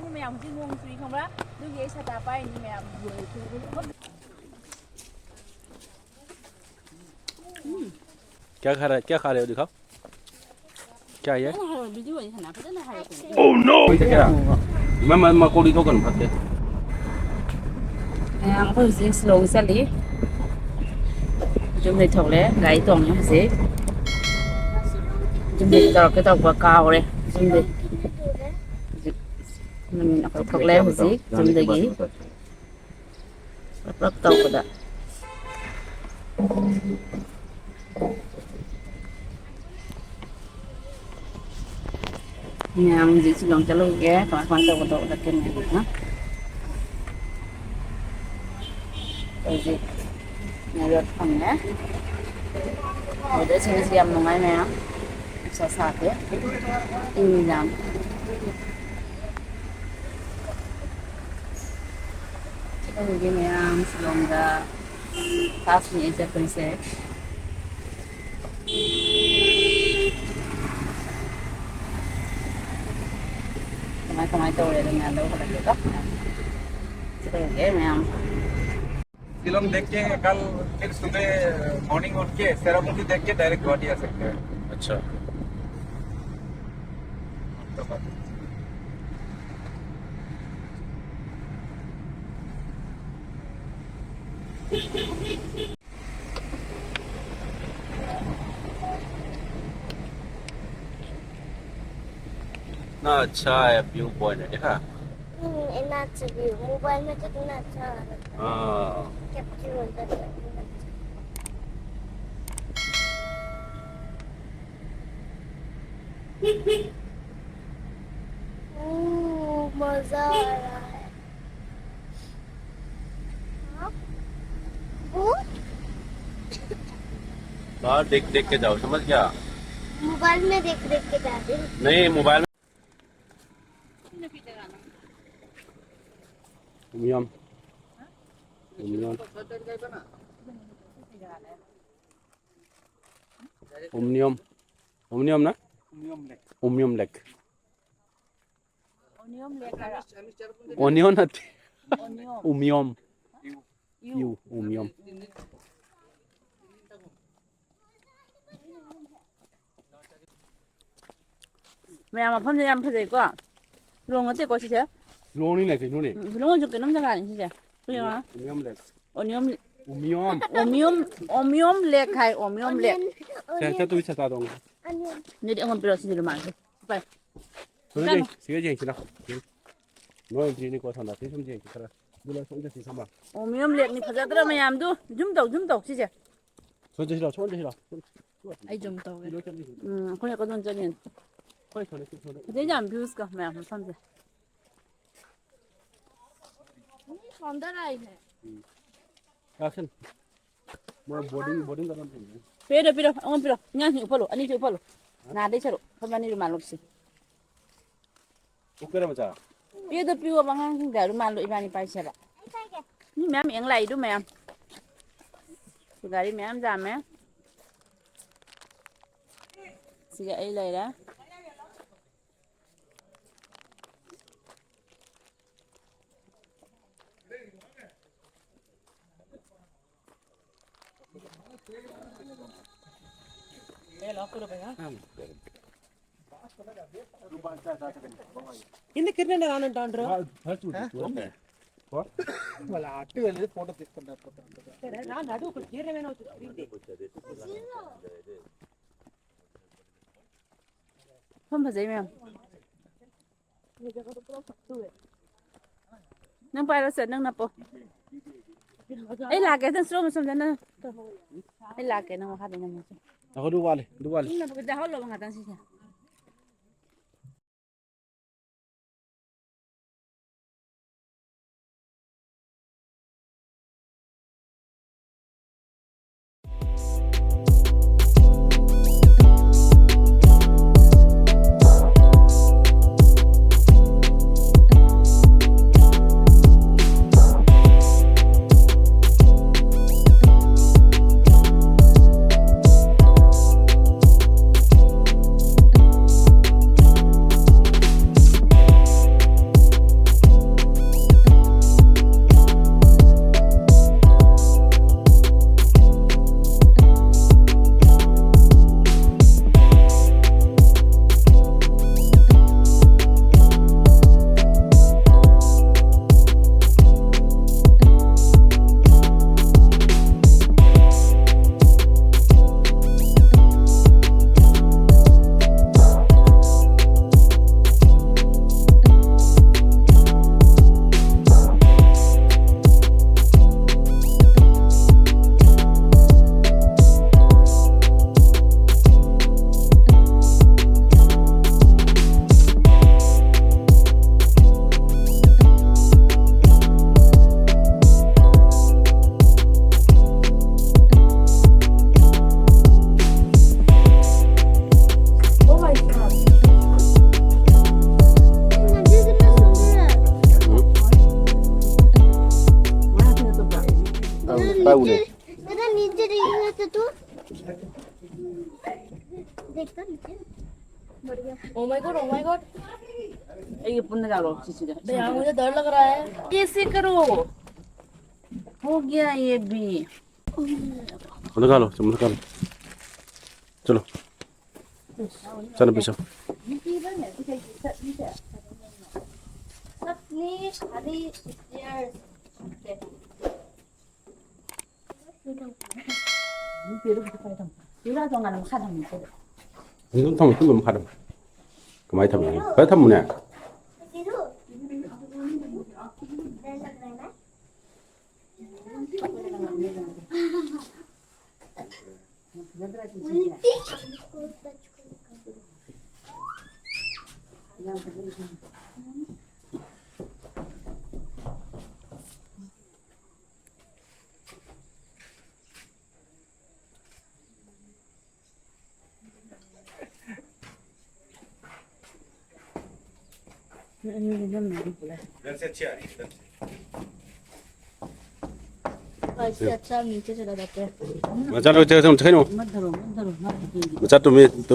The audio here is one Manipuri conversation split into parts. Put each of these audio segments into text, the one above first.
นี่แมวที่งงสุยคำว่าดูเยชะตาไปนี่แมวอยู่คือ क्या खा रहे हो दिखाओ क्या ये Oh no क्या मैं कोड़ी तो कर सकते em có gì slow sẽ lý chúng mình thuộc đấy gái tổng như thế chúng mình tạo cái tàu quả cao đấy chúng mình thuộc leo gì chúng mình gì rất tàu của đó nhà mình chỉ lòng cho lâu ghé còn quan tàu của độ là cái này nữa rồi nhà được phòng nhé rồi để xem nó ngay nè sao sao thế in làm cái gì này lòng da tas ni je princess Kamay to rin na daw ko dito. Sige, ma'am. Shillong देख के कल फिर सुबह मॉर्निंग उठ के सेरापुंजी देख के डायरेक्ट गुवाहाटी आ सकते हैं अच्छा ना अच्छा है व्यू पॉइंट है देखा इतना अच्छा व्यू मोबाइल में तो कितना अच्छा हाँ कैप्चर होता है मजा आ रहा है बाहर देख देख के जाओ समझ गया मोबाइल में देख देख के जाते हैं नहीं मोबाइल में उमियम उमियम उमियम उमियम ना उमियम लेक ओनियन आती Umiam you Umiam mẹ mà phân em phải có luôn ở đây có gì thế Loni lake Loni luôn cho cái nấm ra này gì thế bây giờ Umiam lake onion Umiam onion lek hay onion lek क्या तू इच्छा तादोंนี่เดี๋ยวคนไปรอสิเดี๋ยวมาไป 소리 시계 쟁 지나 너 이제 거 산다 대좀 쟁 그래 물론 손자 시삼아 onion lekนี่เขาจะกระมายามดูจุ่มตกสิจ๊ะ 손자 싫어 손자 싫어 ไอ้จุ่มตก 이렇게 คนอยากก็โดนจะเนี่ย 거의 전에 손에เขาจะยามพิวส์ก็แม่ผมฟังสินี่ความได้ไรเนี่ย 액션 뭐 보딩 가면 돼 Pero, ang pero, nga yung palo, ani yung palo. Nada siya ro, pamani rumalok si. 웃겨라 보자 Pero piwa bang ang garo malo ibani pa siya ba. Ni ma'am ang lai do ma'am. Sigari ma'am dame. Sige ay lai ra. ఇందుకు కిరణ్ రానంటాండ్రు వాళ్ళ అట్టు వెళ్ళి ఫోటో తీసుకుంటారు నడు ఒక తీరమైన Không phải giấy ma'am. Nang para sa nang napo. Ay lagi tan slow mo sa na. Ay lagi nang makita na mo. ako duwali Hindi na pagkadahol lo mga tan siya. 빠우네. मेरा नीचे रही है तो तू देखता नीचे बढ़िया ओ माय गॉड ये पुण्य डालो चीज़ यार मुझे डर लग रहा है कैसे करो हो गया ये भी लगा लो चम्मच लगा लो चलो चलो पीछे सबने खाली स्टेयर 이라 동안은 하다 못해. 이건 통 그거 뭐 하든 그 많이 타면 왜 타면 네 नीरू डर लग रहा है ना इधर से अच्छी आ रही है इधर से ऐसे अच्छा नीचे चला जाते हैं चलो चलो खै नो मत धरो बच्चा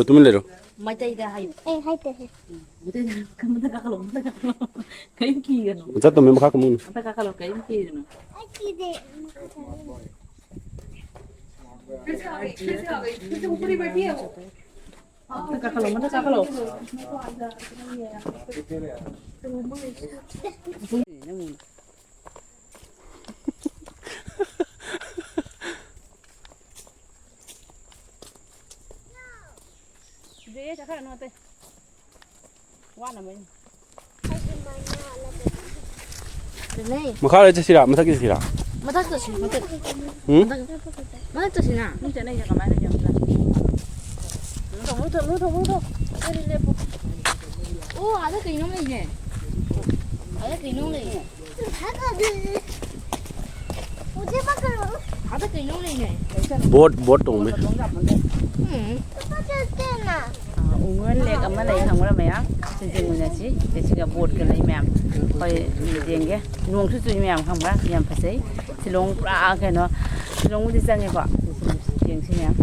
तुम ले लो मैं तो इधर हाई ए हाय ते है मुझे मत का खलो कहीं की गनो बच्चा तुम में खा कम मत का खलो कहीं की गनो अच्छी दे मत का खलो dễ chắc là nó tê quá là mình नहीं 뭐 가래 지시라 뭐 타기 지시라 मत तो सी मत 응? मत तो सी ना nó chạy này giờ cầm ai nó giờ nó đi lên ओ आधा कहीं नहीं है आधा कहीं नहीं है मुझे मत करो आधा कहीं नहीं है बोट 동네 तो चलते हैं ना ungwen lek ama lay thang wala maya jing na si te siga boat ka lay ma'am hoy jenge nuong su su ma'am khang ba yam phasai silong pra ka no silong di sang ko jing si ma'am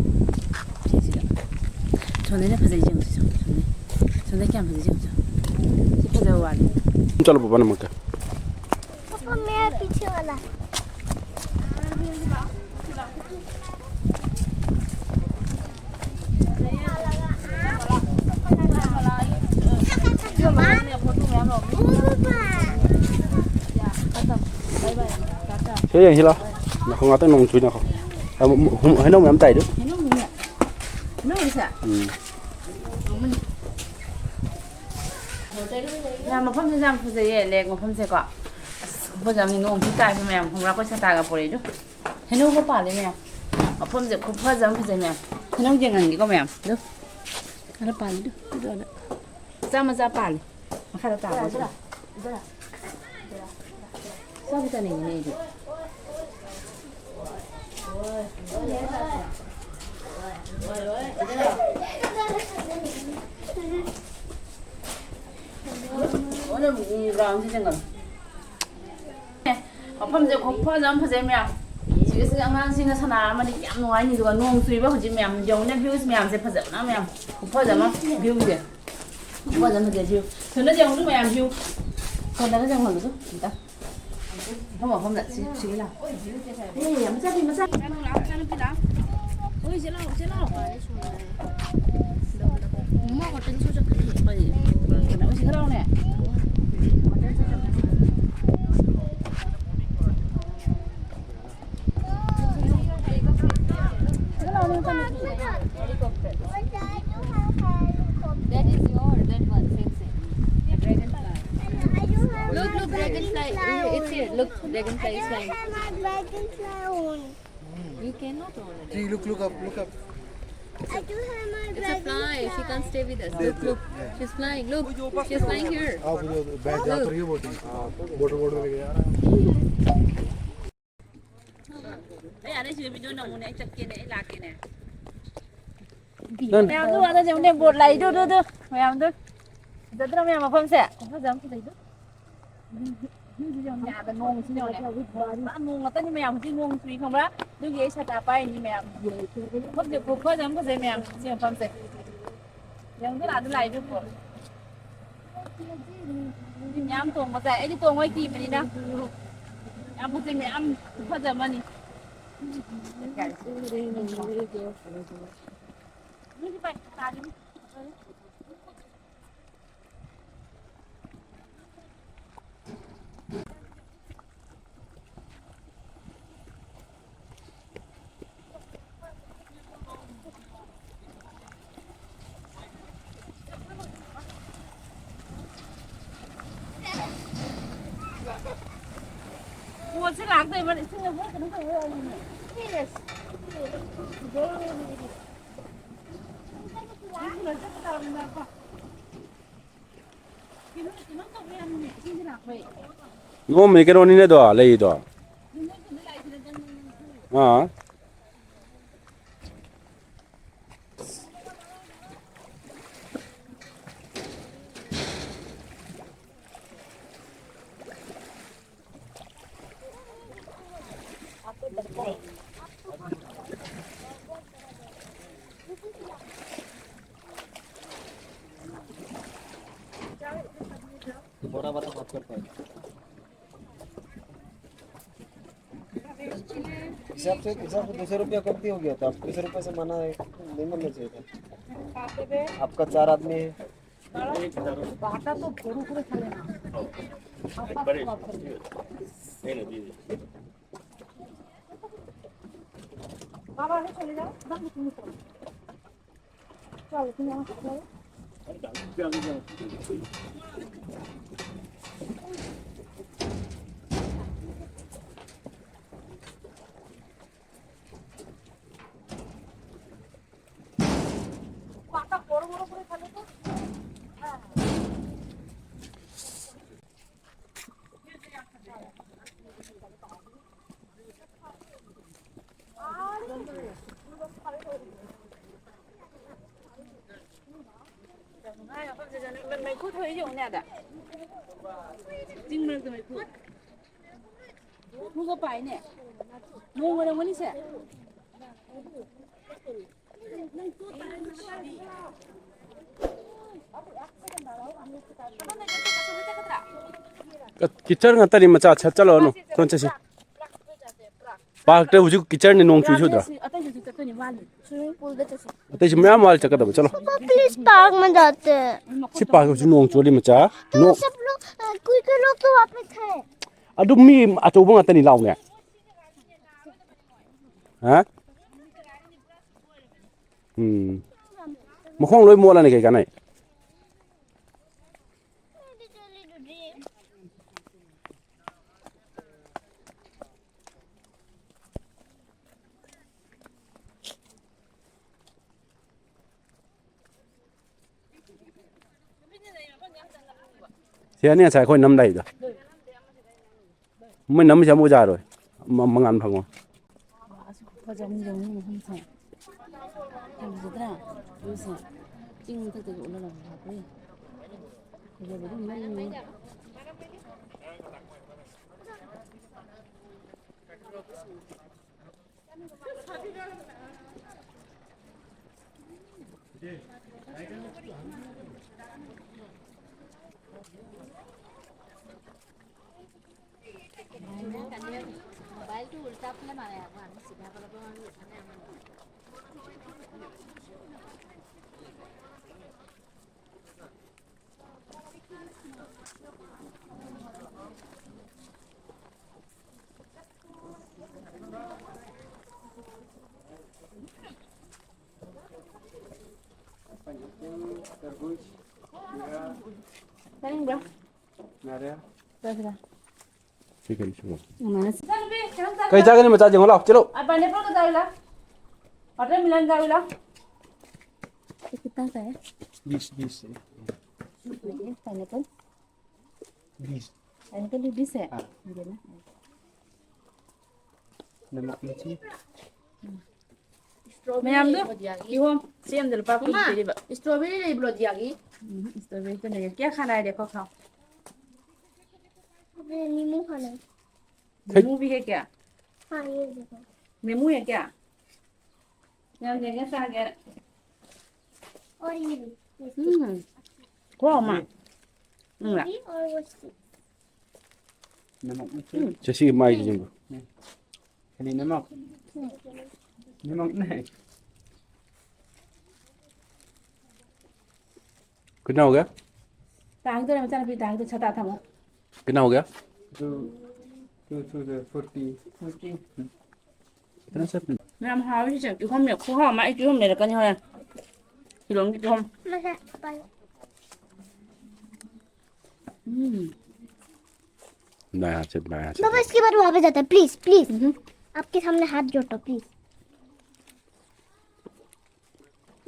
si siga chone ne phasai jing si chone kyam phasai jing si phasai wa ni चलो पापा ने मक्का पापा मेरा पीछे वाला thế gì lo nó không ngắt tới nông chuối nào không hay nông em tay được nó đi sao nhà mà phong trang phụ giấy lek mà phong sẽ có bây giờ mình nuông cái tai mẹ không ra có sao tai gặp bồi được thế nó có phải đấy mẹ mà phong sẽ không phải giống cái gì mẹ thế nó chỉ ngần cái có mẹ được nó phải được được ra mà ra phải mà khai tạo rồi sao bây giờ này được 오늘 무랑 시즌 건. 아빠들 고파 좀 보세요. 지금 양만신의 사나마리 ям 노아니 누가 농 수입을 하지 면 영내 뷰스 면세 파잖아 면 고파 좀 뷰게. 고파 좀 되지. 저는 영도 면 뷰. 저는 좀 걸어도 진짜. 한번 보면 지기라. 예, 양자리 맞아. 나는 피다. ôi sẽ lau 엄마 같은 소적 빨리 나오 지금 나오네 That is your that one same look dragonfly it's here look dragonfly is flying you cannot own it See, look up I do have my it's a fly she can't stay with us look she's flying look she's flying here आप जो बैठ जा तो ये बोटिंग बोट में गया ở đây chưa bị đôi nồng này chặt kia này lạc kia này mèo cứ vào đây giống đem bột lấy đưa mèo đưa dẫn ra mèo mà không sẽ không dám không thấy được nhà bên mông xin nhau này ăn mông là tất nhiên mèo xin mông suy không đó đứa ghế sao ta bay như mèo mất được phục khơi lắm có gì mèo xin không gì nhưng cái là cái này được rồi nhám tuồng mà dạy đi tuồng ngoài kìm đi đó em không tin mẹ ăn bao giờ mà đi mua chiếc lạc đây mà lại xin được hết cái đúng rồi yes Ngô mấy cái đó này đó lấy đó à बड़ा बात करता है हिसाब से 200 रुपया कम हो गया था 20 रुपये से मना है नहीं मिलना चाहिए था आपका 4 आदमी है बाटा तो पूरा पूरा खा लेना बाबा ने चले जाओ दम तुम चलो तुम यहाँ चलो बाटा बड़ा बड़ा पूरा खा लेते mày cút hơi dùng nè đã chính mày cút mua cái bài nè mua cái đâu mà đi xe kitchen ngata ni macha chat chalo no kon chasi park te huju kitchen ni nong chu chu da ate ji mya mal chaka da chalo please park में जाते हैं si park huju nong chu li macha no सब लोग कोई कोई लोग तो वहाँ पे थे adu mi ato bang ata ni law ne ha mo khong loi mo la ni kai ka nai thế này sai khôi năm đầy rồi mình nắm chả mua ra rồi mà ăn không bây giờ mình dùng nhưng không phải làm gì thế nào bây giờ chinh thực sự nó là hợp lý bây giờ đúng mình mobile तो उल्टा अपने मारे सीधा कर Thank you. ठीक है चलो Yengminnasi. कई जगह ni macha jeng lao chalo Apa ni pun kita ulah. Ada milan kita ulah. Kita saya. 20 Ini pineapple. 20 Pineapple 20 ya. Iya na. nama macam Mayam tu. Iwam. Siam dulu pakai jadi ba. Strawberry ले ब्लो दियागी Strawberry tu ni. क्या खाना है देखो खाओ. नींबू खाना है। नींबू भी है क्या? हाँ ये देखो। नींबू है क्या? यार ये क्या है? और ये भी Wow mà. ये और वो 저 시계 많이 드신 거. खाली नमक नमक नहीं कितना हो गया? Tàng tôi làm sao bị tàng tôi sao ta thằng á? कितना हो गया? 240 कितना sir? Làm hao chứ chẳng, không miệng không hao mãi chứ không này là cân nhau này. Thì đúng chứ không? मैं है पाई नया से नया से. बाबा इसके बाद वहाँ पे जाता है प्लीज प्लीज आपके सामने हाथ जोड़ो प्लीज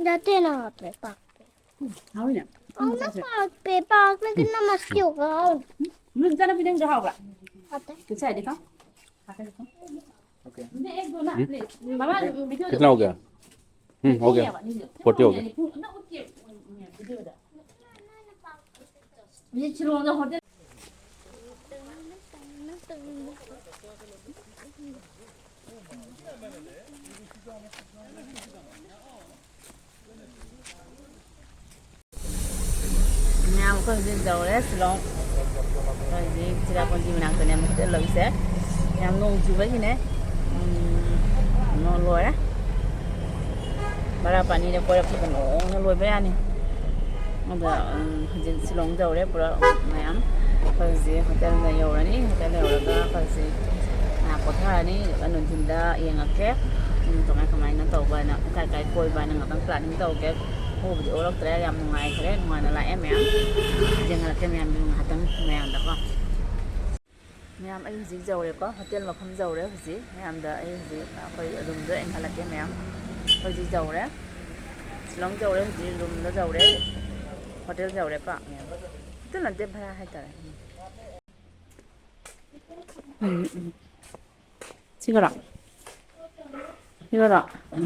जाते हैं ना वहाँ पे पार्क Hao nhỉ? पे पार्क में कितना मस्ती होगा Mình ra nó bị đang hao cả. आता है Cứ chạy đi không? Okay Để em vô nào. Mama bị chưa? कितना हो गया? हो गया. 40 हो गया. Bây giờ shilong ra hotel. Nào con đi dầu đấy shilong. Rồi gì chỉ là con chim nàng tụi em sẽ lợi sẽ. Em nông chú với gì nè. Nó lùi á. Bara pani để coi cái nó lùi với anh nè. Ada hajin shilong dầu đấy pura mayam. Kasi hotel na yau ni hotel na yau ka kasi ko tha ni anun tinda yang ake to nga kamay na tàu ba na kai koi ba na ngatang plan ni tàu ke ho bi olok tre yam ngai khre ngai na la em jeng la kem yam hatang mayam da ko mayam ai ji dầu đấy có hotel mà không dầu đấy gì mayam da ai ji khoi room đấy anh hala ke mayam khoi ji dầu đấy shilong dầu đấy ji room nó dầu đấy hotel dầu đấy pa tức là tem para hay tare 찍어라 찍어라 좀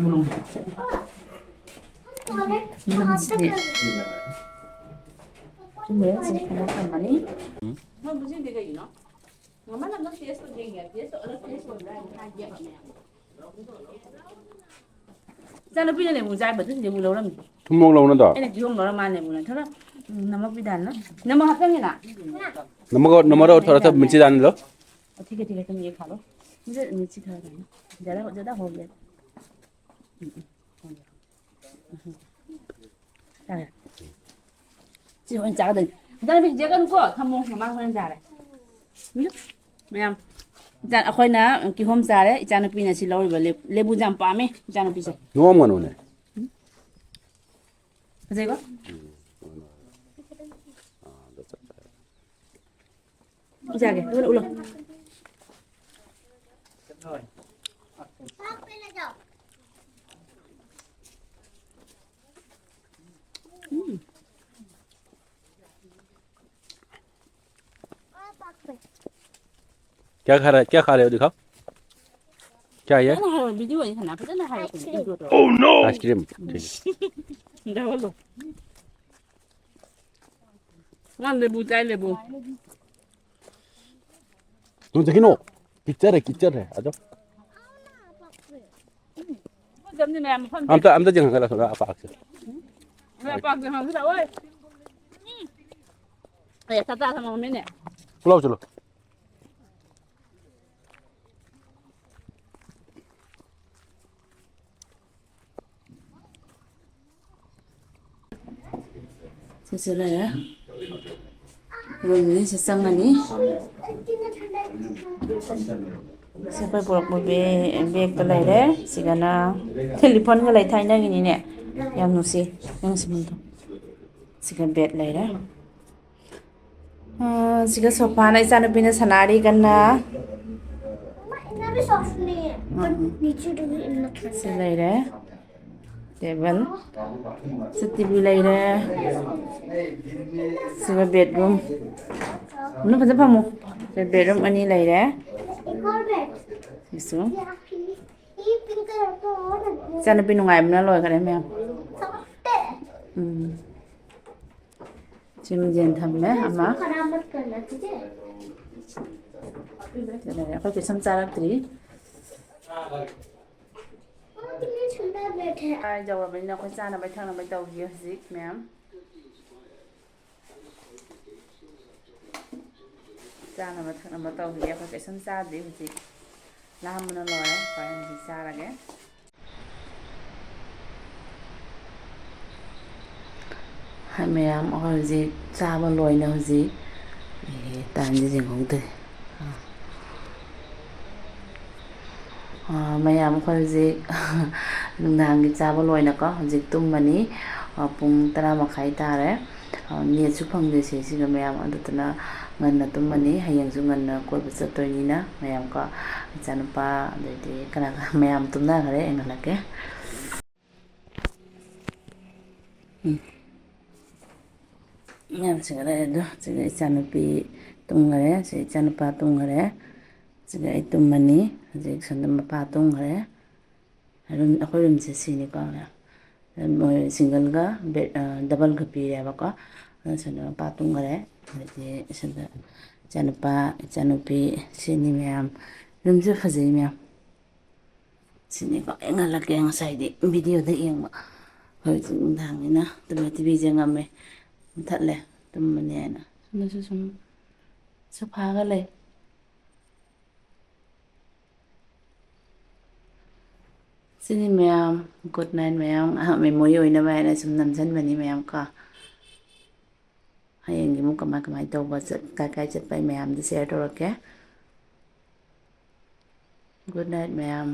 뭐야 지금 잠깐 많이 뭐 무슨 데가 있나 엄마는 너 뒤에서 얘기야 뒤에서 어느 뒤에서 온다 다 얘기야 자는 비는 내 무자이 버튼 내 물로 람 tumong lâu nữa đó. cái này chỉ không nói là mà này muốn thôi nằm ở bên đàn đó nằm ở hạt cái này nè 넘어가 돌아서 문지 다는 거? 어떻게 좀 얘기 가로 이제 미치 가야 되나 저다 호게 자 지금 작은 그다음에 이제 가는 거 한번 그만 하는 자래 mẹ dạ khôi ná kỳ hôm ra đấy cha nó pin là chỉ lâu rồi lấy bu giảm pa mẹ cha nó pin gì 너무 많아 오네. cái gì có ra kìa luôn luôn क्या खा रहे हो दिखाओ क्या है ये? वीडियो है ना पता ना है ओह नो आइसक्रीम ठीक है đâu luôn ngon lebu trái lebu तुम देखी नो किचर है आजो giống như mẹ mà phân हम तो जंग गला थोड़ा आप आके mẹ bạc thì hàng thứ đâu ơi ê ta thằng mày nè बुलाओ चलो 세세라야 이거는 세상하니 세발 보락 뭐배 또 라이래 시간아 텔레폰 가 라이 타이나기니 네 양노시 양심도 시간 벳 라이래 siga sofa na isa na pinasanaari ka na इतना भी सॉफ्ट नहीं है पर नीचे तो भी इतना ठंडा sa laire table sa TV laire siga bedroom ano pa sa pa mo sa bedroom ani laire एक और बेड iso ये पिंक कलर का और sa na pinungay mo na loy ka rin ma'am soft है 지금 이제 담배 아마 खराब मत करना ठीक है ꯑꯩꯈꯣꯏ ꯀꯩꯁꯨꯝ ꯆꯥꯔꯛꯇ꯭ꯔꯤ ꯌꯧꯔꯕꯅꯤꯅ ꯑꯩꯈꯣꯏ ꯆꯥꯅꯕꯩ ꯊꯛꯅꯕꯩ ꯇꯧꯈꯤꯒꯦ ꯍꯧꯖꯤꯛ ꯃꯌꯥꯝ ꯆꯥꯅꯕ ꯊꯛꯅꯕ ꯇꯧꯈꯤꯒꯦ ꯑꯩꯈꯣꯏ ꯀꯩꯁꯨꯝ ꯆꯥꯗ꯭ꯔꯤ ꯍꯧꯖꯤꯛ ꯂꯥꯝꯕꯅ ꯂꯣꯏꯔꯦ ꯑꯩꯈꯣꯏ ꯍꯧꯖꯤꯛ ꯆꯥꯔꯒꯦ ꯃꯌꯥꯝ ꯑꯩꯈꯣꯏ ꯍꯧꯖꯤꯛ ꯆꯥꯕ ꯂꯣꯏꯅ ꯍꯧꯖꯤꯛ ꯇꯥꯏꯝꯁꯦ ꯌꯦꯡꯍꯧꯗ꯭ꯔꯦ ꯃꯌꯥꯝ ꯑꯩꯈꯣꯏ ꯍꯧꯖꯤꯛ ꯅꯨꯡꯗꯥꯡꯒꯤ ꯆꯥꯕ ꯂꯣꯏꯅꯀꯣ ꯍꯧꯖꯤꯛ ꯇꯨꯝꯃꯅꯤ ꯄꯨꯡ 10:30 ꯇꯥꯔꯦ ꯅꯦꯠꯁꯨ ꯐꯪꯗꯦ ꯁꯤꯒ ꯃꯌꯥꯝ ꯑꯗꯨꯗꯨꯅ ꯉꯟꯅ ꯇꯨꯝꯃꯅꯤ ꯍꯌꯦꯡꯁꯨ ꯉꯟꯅ ꯀꯣꯏꯕ ꯆꯠꯇꯣꯏꯅꯤꯅ ꯃꯌꯥꯝꯀꯣ ꯏꯆꯥꯅꯨꯄꯥ ꯑꯗꯩꯗꯤ ꯀꯅꯥ ꯃꯌꯥꯝ ꯇꯨꯝꯅꯈ꯭ꯔꯦ ꯑꯩꯡꯍꯜꯂꯛꯀꯦ ꯃꯌꯥꯝꯁꯤꯡꯒ ꯂꯩꯔꯦ ꯑꯗꯣ ꯁꯤꯒ ꯏꯆꯥꯅꯨꯄꯤ ꯇꯨꯝꯈꯔꯦ ꯁꯤ ꯏꯆꯥꯅꯨꯄꯥ ꯇꯨꯝꯈꯔꯦ ꯁꯤꯒ ꯑꯩ ꯇꯨꯝꯃꯅꯤ ꯍꯧꯖꯤꯛ ꯁꯣꯝꯗ ꯃꯄꯥ ꯇꯨꯝꯈꯔꯦ ꯑꯩꯈꯣꯏ ꯔꯨꯝꯁꯦ ꯁꯤꯅꯤꯀꯣ ꯃꯣꯏ ꯁꯤꯡꯒꯜꯒ ꯗꯕꯜꯒ ꯄꯤꯔꯦꯕꯀꯣ ꯁꯤꯗ ꯃꯄꯥ ꯇꯨꯝꯈꯔꯦ ꯑꯗꯩꯗꯤ ꯁꯤꯗ ꯏꯆꯥꯅꯨꯄꯥ ꯏꯆꯥꯅꯨꯄꯤ ꯁꯤꯅꯤ ꯃꯌꯥꯝ ꯔꯨꯝꯁꯦ ꯐꯖꯩ ꯃꯌꯥꯝ ꯁꯤꯅꯤꯀꯣ ꯌꯦꯡꯍꯜꯂꯛꯀꯦ ꯉꯁꯥꯏꯗꯤ ꯚꯤꯗꯤꯑꯣꯗ ꯌꯦꯡꯕ ꯍꯧꯖꯤꯛ ꯅꯨꯡꯗꯥꯡꯅꯤꯅ ꯇꯤꯚꯤꯁꯦ ꯉꯝꯃꯦ ꯃꯨꯊꯠꯂꯦ ꯇꯨꯝꯕꯅꯤ ꯍꯥꯏꯅ ꯁꯣꯝꯗꯁꯨ ꯁꯨꯝ ꯁꯣꯐꯥꯒ ꯂꯩ ꯁꯤꯅꯤ ꯃꯌꯥꯝ ꯒꯨꯗ ꯅꯥꯏꯠ ꯃꯌꯥꯝ ꯃꯦꯃꯣꯔꯤ ꯑꯣꯏꯅꯕ ꯍꯥꯏꯅ ꯁꯨꯝ ꯅꯝꯁꯤꯟꯕꯅꯤ ꯃꯌꯥꯝ ꯀꯣ ꯍꯌꯦꯡꯒꯤ ꯑꯃꯨꯛ ꯀꯃꯥꯏ ꯇꯧꯕ ꯀꯥꯏ ꯆꯠꯄ ꯑꯩ ꯃꯌꯥꯝꯗ ꯁꯦꯌꯔ ꯇꯧꯔꯛꯀꯦ ꯒꯨꯗ ꯅꯥꯏꯠ ꯃꯌꯥꯝ